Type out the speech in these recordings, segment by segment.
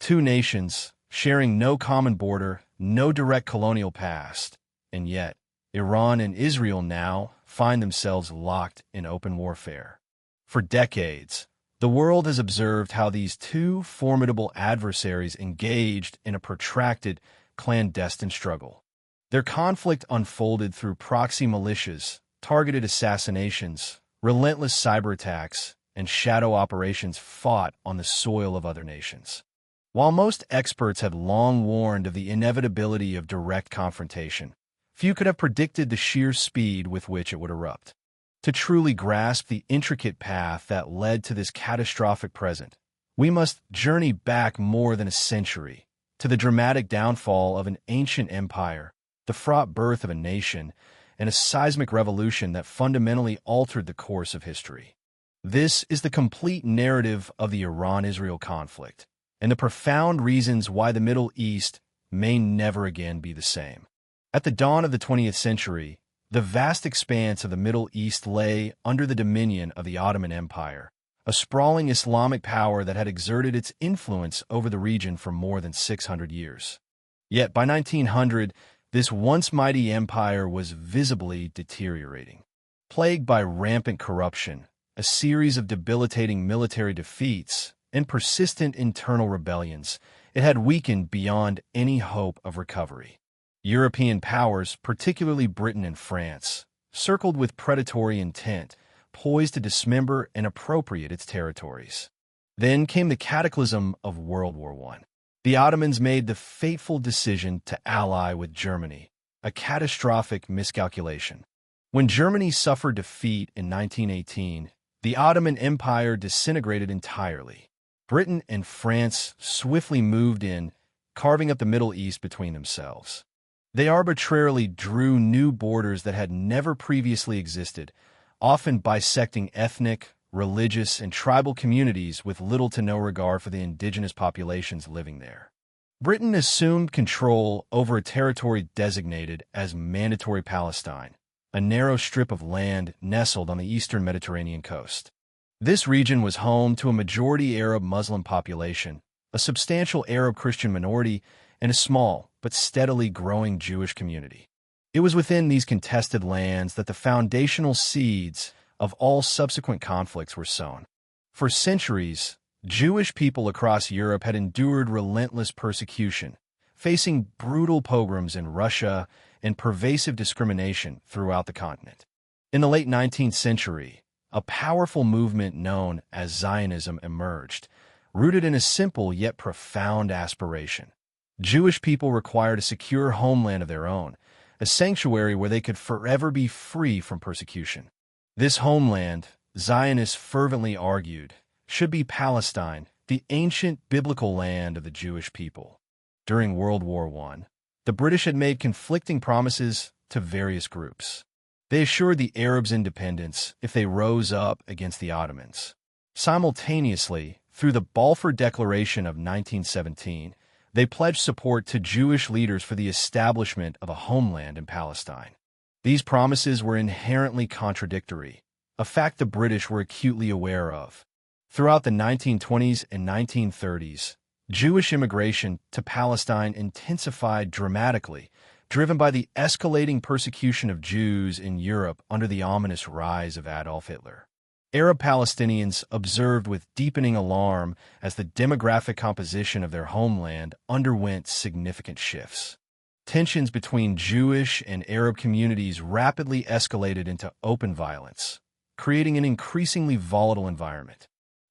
Two nations, sharing no common border, no direct colonial past, and yet Iran and Israel now find themselves locked in open warfare. For decades, the world has observed how these two formidable adversaries engaged in a protracted, clandestine struggle. Their conflict unfolded through proxy militias, targeted assassinations, relentless cyber attacks, and shadow operations fought on the soil of other nations. While most experts had long warned of the inevitability of direct confrontation, few could have predicted the sheer speed with which it would erupt. To truly grasp the intricate path that led to this catastrophic present, we must journey back more than a century to the dramatic downfall of an ancient empire, the fraught birth of a nation, and a seismic revolution that fundamentally altered the course of history. This is the complete narrative of the Iran-Israel conflict, and the profound reasons why the Middle East may never again be the same. At the dawn of the 20th century, the vast expanse of the Middle East lay under the dominion of the Ottoman Empire, a sprawling Islamic power that had exerted its influence over the region for more than 600 years. Yet by 1900, this once mighty empire was visibly deteriorating. Plagued by rampant corruption, a series of debilitating military defeats, and persistent internal rebellions, it had weakened beyond any hope of recovery. European powers, particularly Britain and France, circled with predatory intent, poised to dismember and appropriate its territories. Then came the cataclysm of World War I. The Ottomans made the fateful decision to ally with Germany, a catastrophic miscalculation. When Germany suffered defeat in 1918, the Ottoman Empire disintegrated entirely. Britain and France swiftly moved in, carving up the Middle East between themselves. They arbitrarily drew new borders that had never previously existed, often bisecting ethnic, religious, and tribal communities with little to no regard for the indigenous populations living there. Britain assumed control over a territory designated as Mandatory Palestine, a narrow strip of land nestled on the eastern Mediterranean coast. This region was home to a majority Arab Muslim population, a substantial Arab Christian minority, and a small but steadily growing Jewish community. It was within these contested lands that the foundational seeds of all subsequent conflicts were sown. For centuries, Jewish people across Europe had endured relentless persecution, facing brutal pogroms in Russia and pervasive discrimination throughout the continent. In the late 19th century, a powerful movement known as Zionism emerged, rooted in a simple yet profound aspiration. Jewish people required a secure homeland of their own, a sanctuary where they could forever be free from persecution. This homeland, Zionists fervently argued, should be Palestine, the ancient biblical land of the Jewish people. During World War I, the British had made conflicting promises to various groups. They assured the Arabs independence if they rose up against the Ottomans. Simultaneously, through the Balfour Declaration of 1917, they pledged support to Jewish leaders for the establishment of a homeland in Palestine. These promises were inherently contradictory, a fact the British were acutely aware of. Throughout the 1920s and 1930s, Jewish immigration to Palestine intensified dramatically, driven by the escalating persecution of Jews in Europe under the ominous rise of Adolf Hitler. Arab Palestinians observed with deepening alarm as the demographic composition of their homeland underwent significant shifts. Tensions between Jewish and Arab communities rapidly escalated into open violence, creating an increasingly volatile environment.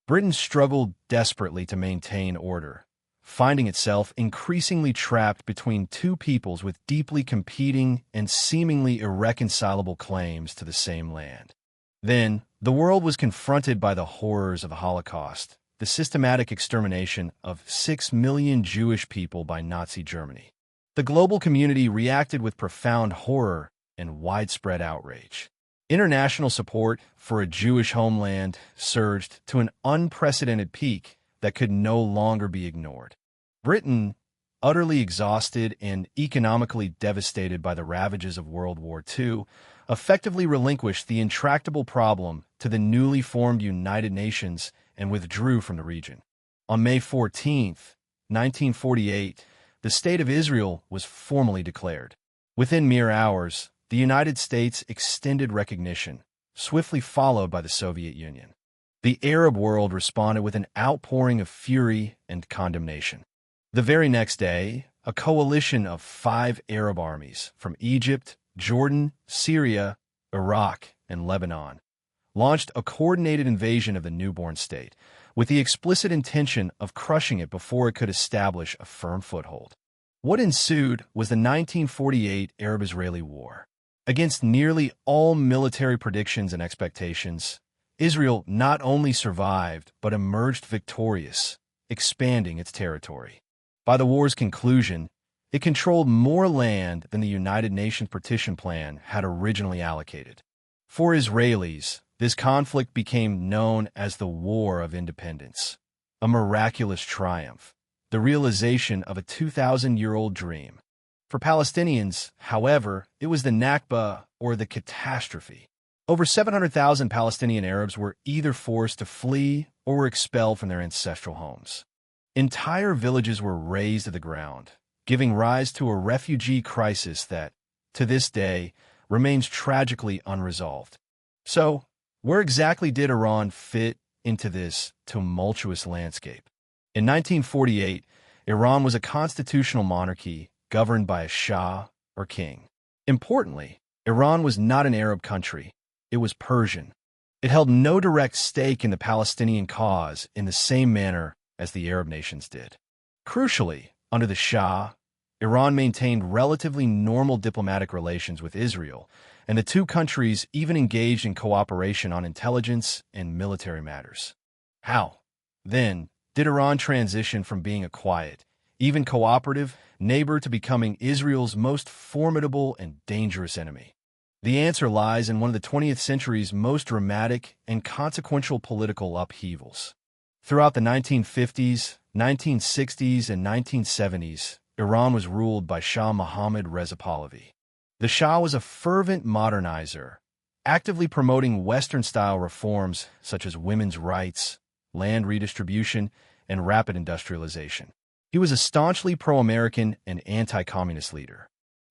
Britain struggled desperately to maintain order, finding itself increasingly trapped between two peoples with deeply competing and seemingly irreconcilable claims to the same land. Then, the world was confronted by the horrors of the Holocaust, the systematic extermination of 6 million Jewish people by Nazi Germany. The global community reacted with profound horror and widespread outrage. International support for a Jewish homeland surged to an unprecedented peak that could no longer be ignored. Britain, utterly exhausted and economically devastated by the ravages of World War II, effectively relinquished the intractable problem to the newly formed United Nations and withdrew from the region. On May 14th, 1948, the State of Israel was formally declared. Within mere hours, the United States extended recognition, swiftly followed by the Soviet Union. The Arab world responded with an outpouring of fury and condemnation. The very next day, a coalition of 5 Arab armies from Egypt, Jordan, Syria, Iraq, and Lebanon launched a coordinated invasion of the newborn state, with the explicit intention of crushing it before it could establish a firm foothold. What ensued was the 1948 Arab-Israeli War. Against nearly all military predictions and expectations, Israel not only survived but emerged victorious, expanding its territory. By the war's conclusion, it controlled more land than the United Nations partition plan had originally allocated. For Israelis, this conflict became known as the War of Independence, a miraculous triumph, the realization of a 2,000-year-old dream. For Palestinians, however, it was the Nakba, or the catastrophe. Over 700,000 Palestinian Arabs were either forced to flee or were expelled from their ancestral homes. Entire villages were razed to the ground, giving rise to a refugee crisis that, to this day, remains tragically unresolved. So, where exactly did Iran fit into this tumultuous landscape? In 1948, Iran was a constitutional monarchy governed by a Shah, or king. Importantly, Iran was not an Arab country. It was Persian. It held no direct stake in the Palestinian cause in the same manner as the Arab nations did. Crucially, under the Shah, Iran maintained relatively normal diplomatic relations with Israel, and the two countries even engaged in cooperation on intelligence and military matters. How, then, did Iran transition from being a quiet, even cooperative, neighbor to becoming Israel's most formidable and dangerous enemy? The answer lies in one of the 20th century's most dramatic and consequential political upheavals. Throughout the 1950s, 1960s, and 1970s, Iran was ruled by Shah Mohammad Reza Pahlavi. The Shah was a fervent modernizer, actively promoting Western-style reforms such as women's rights, land redistribution, and rapid industrialization. He was a staunchly pro-American and anti-communist leader.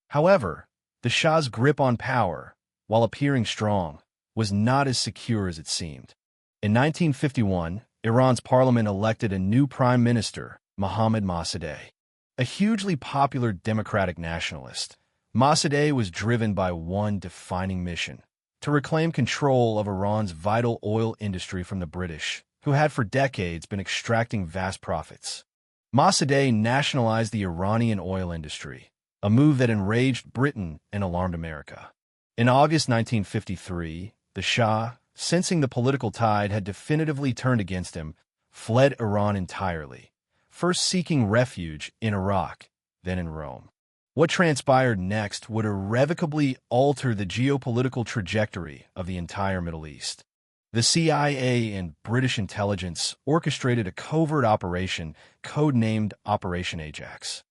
However, the Shah's grip on power, while appearing strong, was not as secure as it seemed. In 1951, Iran's parliament elected a new prime minister, Mohammad Mossadegh. A hugely popular democratic nationalist, Mossadegh was driven by one defining mission: to reclaim control of Iran's vital oil industry from the British, who had for decades been extracting vast profits. Mossadegh nationalized the Iranian oil industry, a move that enraged Britain and alarmed America. In August 1953, the Shah, sensing the political tide had definitively turned against him, fled Iran entirely, first seeking refuge in Iraq, then in Rome. What transpired next would irrevocably alter the geopolitical trajectory of the entire Middle East. The CIA and British intelligence orchestrated a covert operation codenamed Operation Ajax.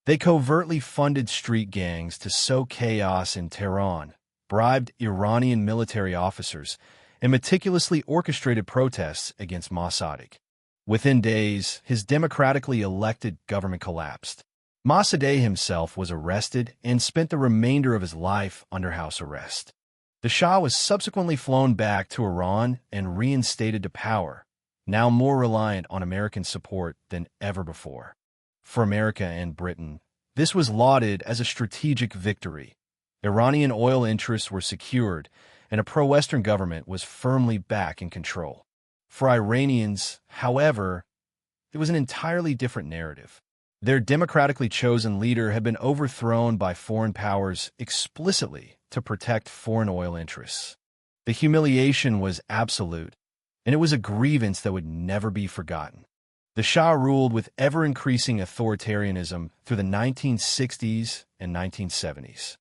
They covertly funded street gangs to sow chaos in Tehran, bribed Iranian military officers, and meticulously orchestrated protests against Mossadegh. Within days, his democratically elected government collapsed. Mossadegh himself was arrested and spent the remainder of his life under house arrest. The Shah was subsequently flown back to Iran and reinstated to power, now more reliant on American support than ever before. For America and Britain, this was lauded as a strategic victory. Iranian oil interests were secured, and a pro-Western government was firmly back in control. For Iranians, however, it was an entirely different narrative. Their democratically chosen leader had been overthrown by foreign powers explicitly to protect foreign oil interests. The humiliation was absolute, and it was a grievance that would never be forgotten. The Shah ruled with ever-increasing authoritarianism through the 1960s and 1970s.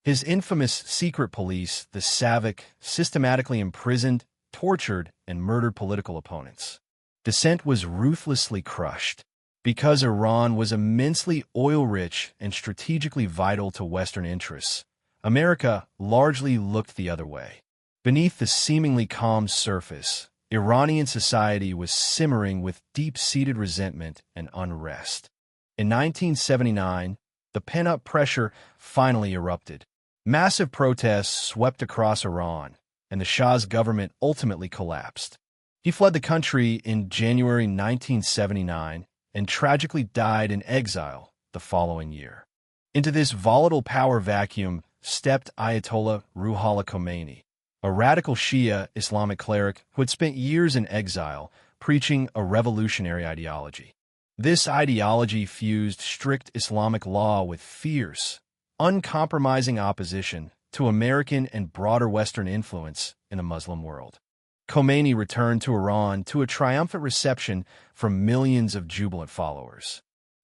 His infamous secret police, the Savak, systematically imprisoned, tortured, and murdered political opponents. Dissent was ruthlessly crushed. Because Iran was immensely oil-rich and strategically vital to Western interests, America largely looked the other way. Beneath the seemingly calm surface, Iranian society was simmering with deep-seated resentment and unrest. In 1979, the pent-up pressure finally erupted. Massive protests swept across Iran, and the Shah's government ultimately collapsed. He fled the country in January 1979 and tragically died in exile the following year. Into this volatile power vacuum stepped Ayatollah Ruhollah Khomeini, a radical Shia Islamic cleric who had spent years in exile preaching a revolutionary ideology. This ideology fused strict Islamic law with fierce, uncompromising opposition to American and broader Western influence in the Muslim world. Khomeini returned to Iran to a triumphant reception from millions of jubilant followers.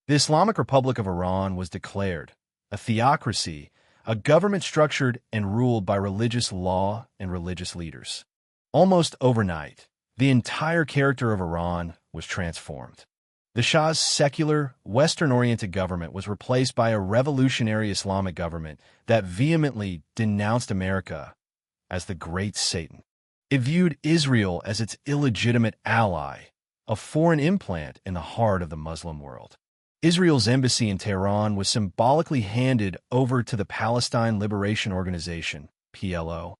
The Islamic Republic of Iran was declared a theocracy, a government structured and ruled by religious law and religious leaders. Almost overnight, the entire character of Iran was transformed. The Shah's secular, Western-oriented government was replaced by a revolutionary Islamic government that vehemently denounced America as the Great Satan. It viewed Israel as its illegitimate ally, a foreign implant in the heart of the Muslim world. Israel's embassy in Tehran was symbolically handed over to the Palestine Liberation Organization, PLO.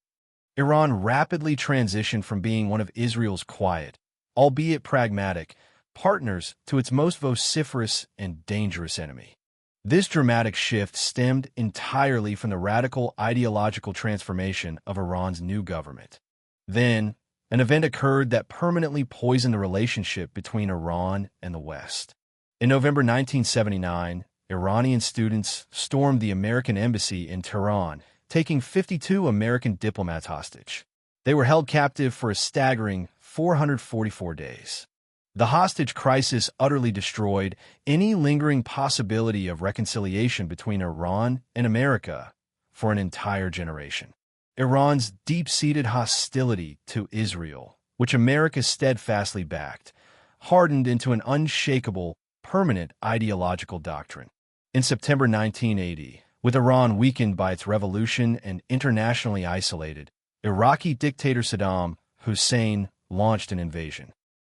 Iran rapidly transitioned from being one of Israel's quiet, albeit pragmatic, partners to its most vociferous and dangerous enemy. This dramatic shift stemmed entirely from the radical ideological transformation of Iran's new government. Then, an event occurred that permanently poisoned the relationship between Iran and the West. In November 1979, Iranian students stormed the American embassy in Tehran, taking 52 American diplomats hostage. They were held captive for a staggering 444 days. The hostage crisis utterly destroyed any lingering possibility of reconciliation between Iran and America for an entire generation. Iran's deep-seated hostility to Israel, which America steadfastly backed, hardened into an unshakable, permanent ideological doctrine. In September 1980, with Iran weakened by its revolution and internationally isolated, Iraqi dictator Saddam Hussein launched an invasion.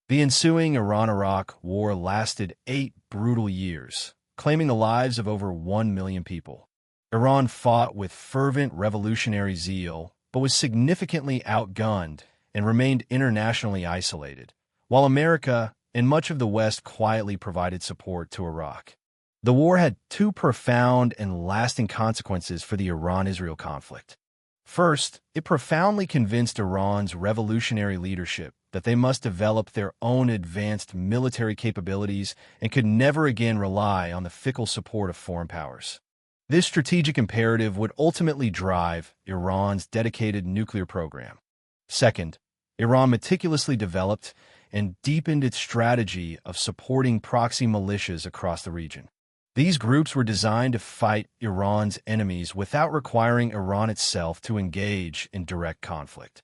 The ensuing Iran-Iraq War lasted 8 brutal years, claiming the lives of over 1 million people. Iran fought with fervent revolutionary zeal, but was significantly outgunned and remained internationally isolated, while America and much of the West quietly provided support to Iraq. The war had 2 profound and lasting consequences for the Iran-Israel conflict. First, it profoundly convinced Iran's revolutionary leadership that they must develop their own advanced military capabilities and could never again rely on the fickle support of foreign powers. This strategic imperative would ultimately drive Iran's dedicated nuclear program. Second, Iran meticulously developed and deepened its strategy of supporting proxy militias across the region. These groups were designed to fight Iran's enemies without requiring Iran itself to engage in direct conflict.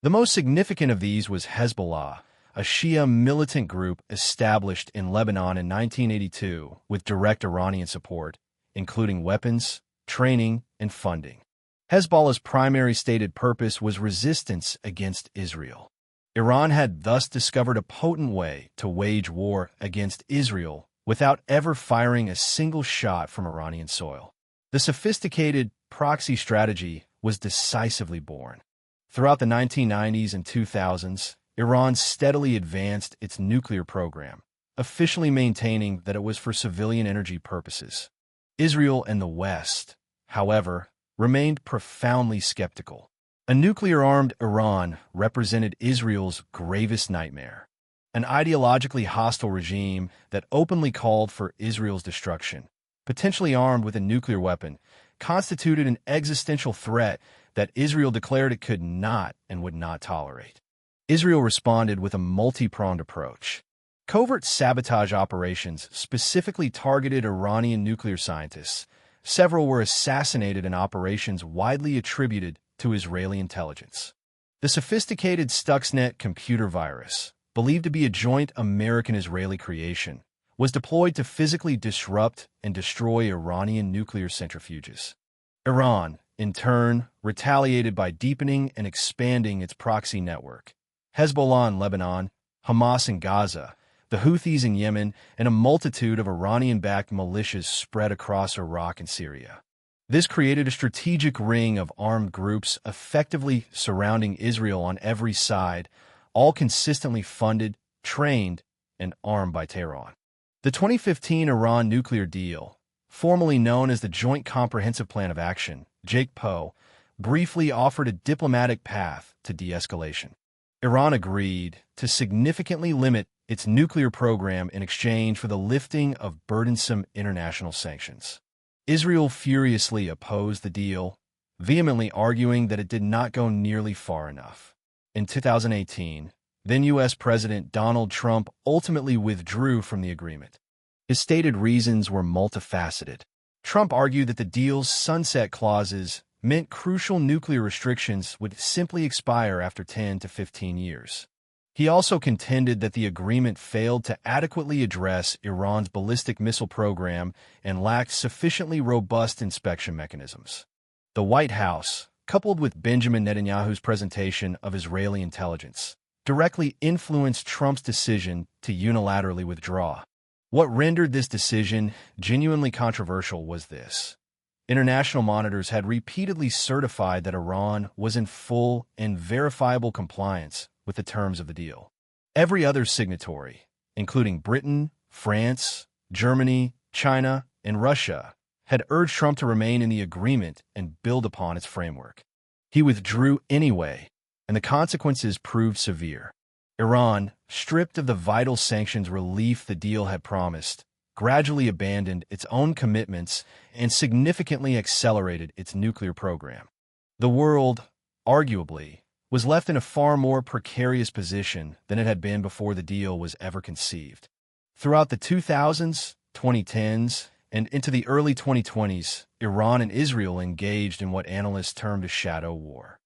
The most significant of these was Hezbollah, a Shia militant group established in Lebanon in 1982 with direct Iranian support, including weapons, training, and funding. Hezbollah's primary stated purpose was resistance against Israel. Iran had thus discovered a potent way to wage war against Israel without ever firing a single shot from Iranian soil. The sophisticated proxy strategy was decisively born. Throughout the 1990s and 2000s, Iran steadily advanced its nuclear program, officially maintaining that it was for civilian energy purposes. Israel and the West, however, remained profoundly skeptical. A nuclear-armed Iran represented Israel's gravest nightmare, an ideologically hostile regime that openly called for Israel's destruction, potentially armed with a nuclear weapon, constituted an existential threat that Israel declared it could not and would not tolerate. Israel responded with a multi-pronged approach. Covert sabotage operations specifically targeted Iranian nuclear scientists. Several were assassinated in operations widely attributed to Israeli intelligence. The sophisticated Stuxnet computer virus, believed to be a joint American-Israeli creation, was deployed to physically disrupt and destroy Iranian nuclear centrifuges. Iran, in turn, retaliated by deepening and expanding its proxy network. Hezbollah in Lebanon, Hamas in Gaza, the Houthis in Yemen, and a multitude of Iranian-backed militias spread across Iraq and Syria. This created a strategic ring of armed groups effectively surrounding Israel on every side, all consistently funded, trained, and armed by Tehran. The 2015 Iran nuclear deal, formerly known as the Joint Comprehensive Plan of Action, JCPOA, briefly offered a diplomatic path to de-escalation. Iran agreed to significantly limit its nuclear program in exchange for the lifting of burdensome international sanctions. Israel furiously opposed the deal, vehemently arguing that it did not go nearly far enough. In 2018, then U.S. President Donald Trump ultimately withdrew from the agreement. His stated reasons were multifaceted. Trump argued that the deal's sunset clauses meant crucial nuclear restrictions would simply expire after 10 to 15 years. He also contended that the agreement failed to adequately address Iran's ballistic missile program and lacked sufficiently robust inspection mechanisms. The White House, coupled with Benjamin Netanyahu's presentation of Israeli intelligence, directly influenced Trump's decision to unilaterally withdraw. What rendered this decision genuinely controversial was this. International monitors had repeatedly certified that Iran was in full and verifiable compliance with the terms of the deal. Every other signatory, including Britain, France, Germany, China, and Russia, had urged Trump to remain in the agreement and build upon its framework. He withdrew anyway, and the consequences proved severe. Iran, stripped of the vital sanctions relief the deal had promised, gradually abandoned its own commitments and significantly accelerated its nuclear program. The world, arguably, was left in a far more precarious position than it had been before the deal was ever conceived. Throughout the 2000s, 2010s, and into the early 2020s, Iran and Israel engaged in what analysts termed a shadow war.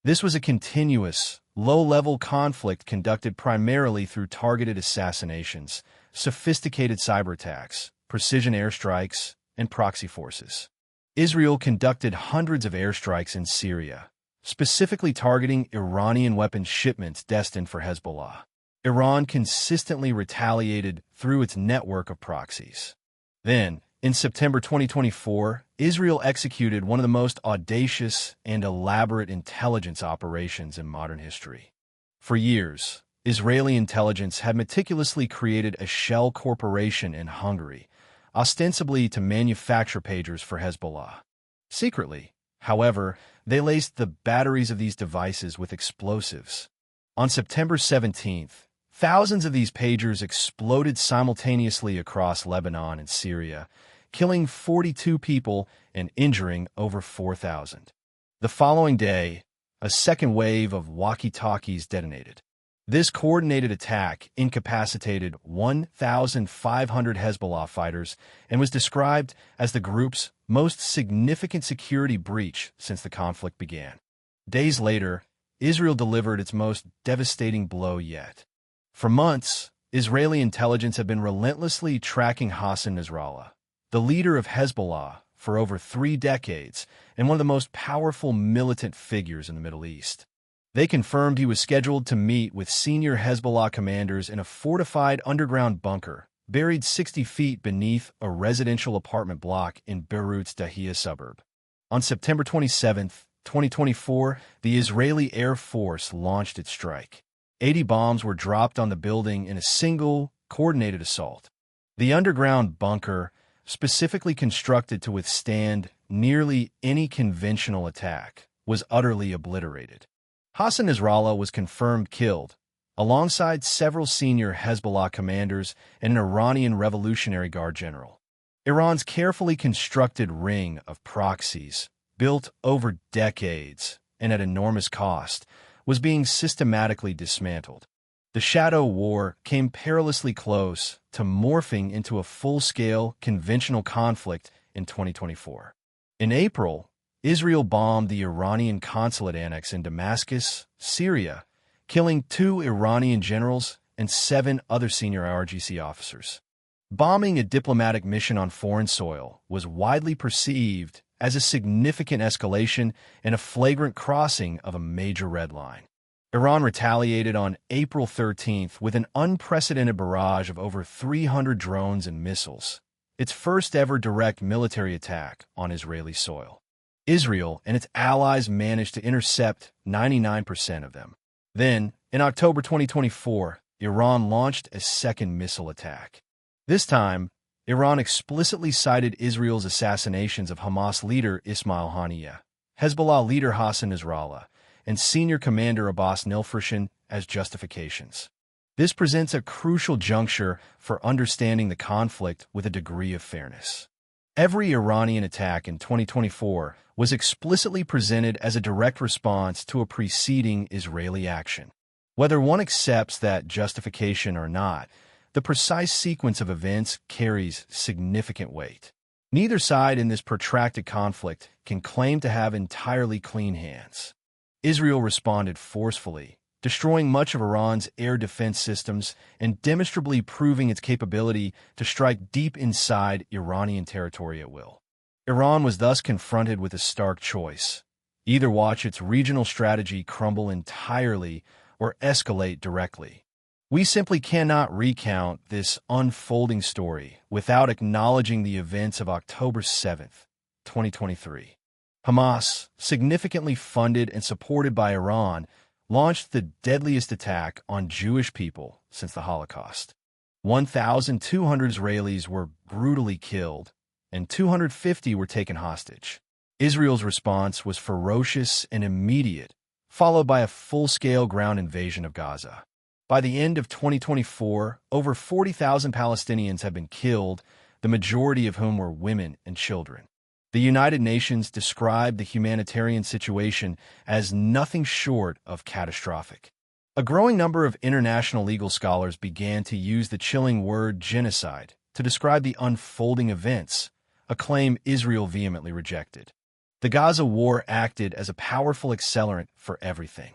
This was a continuous, low-level conflict conducted primarily through targeted assassinations, sophisticated cyber attacks, precision airstrikes, and proxy forces. Israel conducted hundreds of airstrikes in Syria, specifically targeting Iranian weapons shipments destined for Hezbollah. Iran consistently retaliated through its network of proxies. Then, in September 2024, Israel executed one of the most audacious and elaborate intelligence operations in modern history. For years, Israeli intelligence had meticulously created a shell corporation in Hungary, ostensibly to manufacture pagers for Hezbollah. Secretly, however, they laced the batteries of these devices with explosives. On September 17th, thousands of these pagers exploded simultaneously across Lebanon and Syria, killing 42 people and injuring over 4,000. The following day, a second wave of walkie-talkies detonated. This coordinated attack incapacitated 1,500 Hezbollah fighters and was described as the group's most significant security breach since the conflict began. Days later, Israel delivered its most devastating blow yet. For months, Israeli intelligence had been relentlessly tracking Hassan Nasrallah, the leader of Hezbollah for over 3 decades and one of the most powerful militant figures in the Middle East. They confirmed he was scheduled to meet with senior Hezbollah commanders in a fortified underground bunker buried 60 feet beneath a residential apartment block in Beirut's Dahia suburb. On September 27, 2024, the Israeli Air Force launched its strike. 80 bombs were dropped on the building in a single, coordinated assault. The underground bunker, specifically constructed to withstand nearly any conventional attack, was utterly obliterated. Hassan Nasrallah was confirmed killed, alongside several senior Hezbollah commanders and an Iranian Revolutionary Guard general. Iran's carefully constructed ring of proxies, built over decades and at enormous cost, was being systematically dismantled. The shadow war came perilously close to morphing into a full-scale conventional conflict in 2024. In April, Israel bombed the Iranian consulate annex in Damascus, Syria, killing 2 Iranian generals and 7 other senior IRGC officers. Bombing a diplomatic mission on foreign soil was widely perceived as a significant escalation and a flagrant crossing of a major red line. Iran retaliated on April 13th with an unprecedented barrage of over 300 drones and missiles, its first-ever direct military attack on Israeli soil. Israel and its allies managed to intercept 99% of them. Then, in October 2024, Iran launched a second missile attack. This time, Iran explicitly cited Israel's assassinations of Hamas leader Ismail Haniyeh, Hezbollah leader Hassan Nasrallah, and senior commander Abbas Nilfashian as justifications. This presents a crucial juncture for understanding the conflict with a degree of fairness. Every Iranian attack in 2024 was explicitly presented as a direct response to a preceding Israeli action. Whether one accepts that justification or not, the precise sequence of events carries significant weight. Neither side in this protracted conflict can claim to have entirely clean hands. Israel responded forcefully, destroying much of Iran's air defense systems and demonstrably proving its capability to strike deep inside Iranian territory at will. Iran was thus confronted with a stark choice: either watch its regional strategy crumble entirely or escalate directly. We simply cannot recount this unfolding story without acknowledging the events of October 7th, 2023. Hamas, significantly funded and supported by Iran, launched the deadliest attack on Jewish people since the Holocaust. 1,200 Israelis were brutally killed, and 250 were taken hostage. Israel's response was ferocious and immediate, followed by a full-scale ground invasion of Gaza. By the end of 2024, over 40,000 Palestinians have been killed, the majority of whom were women and children. The United Nations described the humanitarian situation as nothing short of catastrophic. A growing number of international legal scholars began to use the chilling word genocide to describe the unfolding events, a claim Israel vehemently rejected. The Gaza war acted as a powerful accelerant for everything.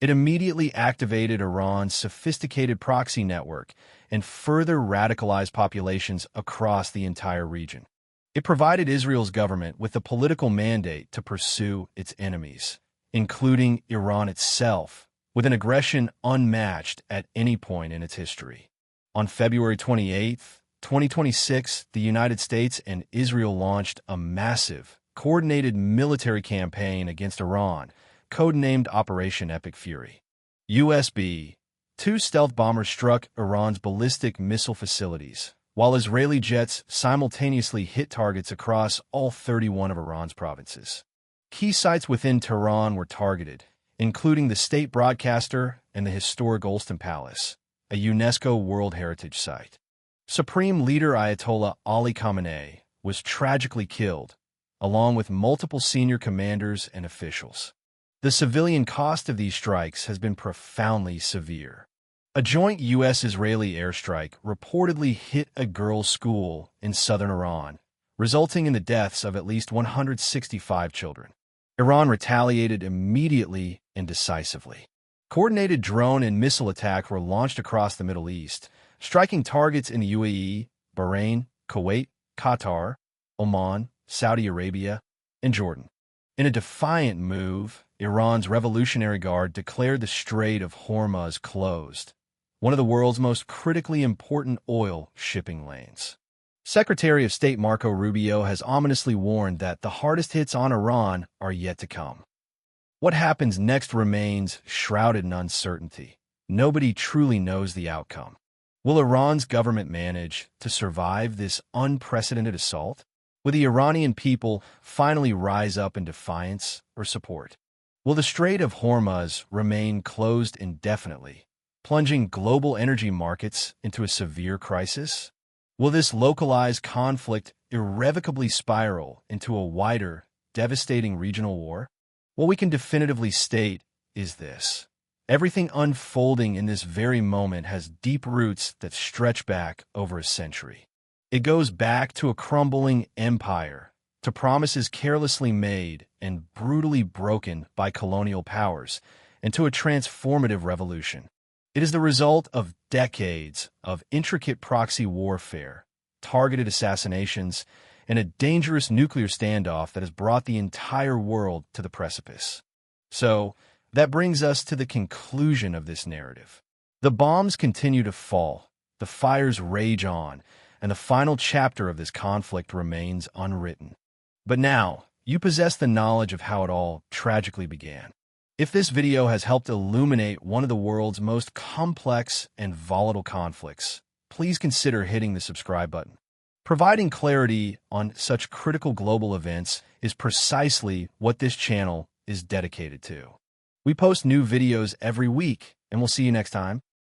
It immediately activated Iran's sophisticated proxy network and further radicalized populations across the entire region. It provided Israel's government with the political mandate to pursue its enemies, including Iran itself, with an aggression unmatched at any point in its history. On February 28, 2026, the United States and Israel launched a massive, coordinated military campaign against Iran, codenamed Operation Epic Fury. U.S.B-2 stealth bombers struck Iran's ballistic missile facilities, while Israeli jets simultaneously hit targets across all 31 of Iran's provinces. Key sites within Tehran were targeted, including the state broadcaster and the historic Golston Palace, a UNESCO World Heritage Site. Supreme Leader Ayatollah Ali Khamenei was tragically killed, along with multiple senior commanders and officials. The civilian cost of these strikes has been profoundly severe. A joint U.S.-Israeli airstrike reportedly hit a girls' school in southern Iran, resulting in the deaths of at least 165 children. Iran retaliated immediately and decisively. Coordinated drone and missile attacks were launched across the Middle East, striking targets in the UAE, Bahrain, Kuwait, Qatar, Oman, Saudi Arabia, and Jordan. In a defiant move, Iran's Revolutionary Guard declared the Strait of Hormuz closed, one of the world's most critically important oil shipping lanes. Secretary of State Marco Rubio has ominously warned that the hardest hits on Iran are yet to come. What happens next remains shrouded in uncertainty. Nobody truly knows the outcome. Will Iran's government manage to survive this unprecedented assault? Will the Iranian people finally rise up in defiance or support? Will the Strait of Hormuz remain closed indefinitely, plunging global energy markets into a severe crisis? Will this localized conflict irrevocably spiral into a wider, devastating regional war? What we can definitively state is this: everything unfolding in this very moment has deep roots that stretch back over a century. It goes back to a crumbling empire, to promises carelessly made and brutally broken by colonial powers, and to a transformative revolution. It is the result of decades of intricate proxy warfare, targeted assassinations, and a dangerous nuclear standoff that has brought the entire world to the precipice. So, That brings us to the conclusion of this narrative. The bombs continue to fall, the fires rage on, and the final chapter of this conflict remains unwritten. But now, you possess the knowledge of how it all tragically began. If this video has helped illuminate one of the world's most complex and volatile conflicts, please consider hitting the subscribe button. Providing clarity on such critical global events is precisely what this channel is dedicated to. We post new videos every week, and we'll see you next time.